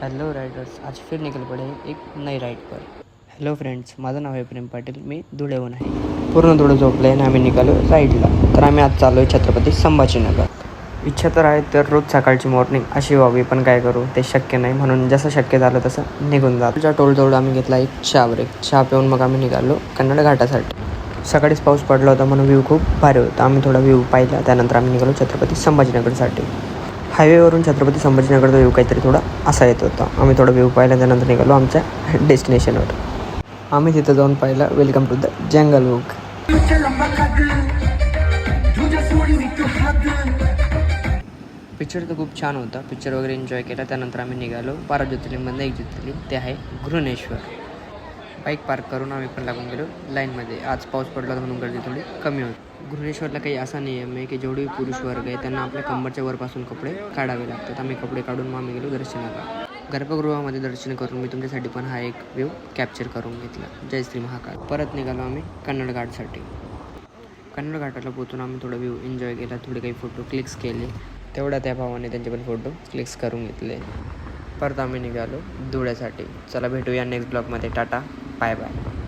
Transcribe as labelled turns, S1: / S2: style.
S1: Hello Riders, आज फिर निकल पड़े एक नई राइड पर. हॅलो फ्रेंड्स, माझं नाव आहे प्रेम पाटील. मी धुळेहून आहे. पूर्ण धुळे झोपले आणि आम्ही निघालो राईडला. तर आम्ही आज चाललो आहे छत्रपती संभाजीनगर. इच्छा तर आहे तर रोज सकाळची मॉर्निंग अशी व्हावी, पण काय करू, ते शक्य नाही. म्हणून जसं शक्य झालं तसं निघून जातो. तुझ्या टोलजवळ आम्ही घेतला एक चहा ब्रेक. चहा पिऊन मग आम्ही निघालो कन्नड घाटासाठी. सकाळीच पाऊस पडला होता म्हणून व्ह्यू खूप भारी होता. आम्ही थोडा व्ह्यू पाहिला. त्यानंतर आम्ही निघालो छत्रपती संभाजीनगरसाठी. हायवेवरून छत्रपती संभाजीनगरचा व्ह्यू काहीतरी थोडा असा येत होता. आम्ही थोडा व्ह्यू पाहिला, त्यानंतर निघालो आमच्या डेस्टिनेशनवर. आम्ही तिथं जाऊन पाहिलं welcome to the Jungle Book. Picture तर खूप छान होता. पिक्चर वगैरे एन्जॉय केला. त्यानंतर आम्ही निघालो 12 ज्योतिर्लिंगमधलं एक ज्योतिर्लिंग, ते आहे घृणेश्वर. बाईक पार्क करून आम्ही पण लागून गेलो लाईनमध्ये. आज पाऊस पडला म्हणून गर्दी थोडी कमी होती. घृणेश्वरला काही असा नियम आहे की जेवढे पुरुष वर्ग आहे त्यांना आपल्या कंबरच्या वरपासून कपडे काढावे लागतात. आम्ही कपडे काढून मग आम्ही गेलो दर्शनाला. गर्भगृहामध्ये दर्शन करून मी तुमच्यासाठी पण हा एक व्ह्यू कॅप्चर करून घेतला. जय श्री महाकाल. परत निघालो आम्ही कन्नड घाटसाठी. कन्नड घाटाला पोहोचून आम्ही थोडा व्ह्यू एन्जॉय केला. थोडे काही फोटो क्लिक्स केले. तेवढ्या त्या भावाने त्यांचे पण फोटो क्लिक्स करून घेतले. परत आम्ही निघालो धुळ्यासाठी. चला भेटूया नेक्स्ट ब्लॉगमध्ये. Tata, bye bye.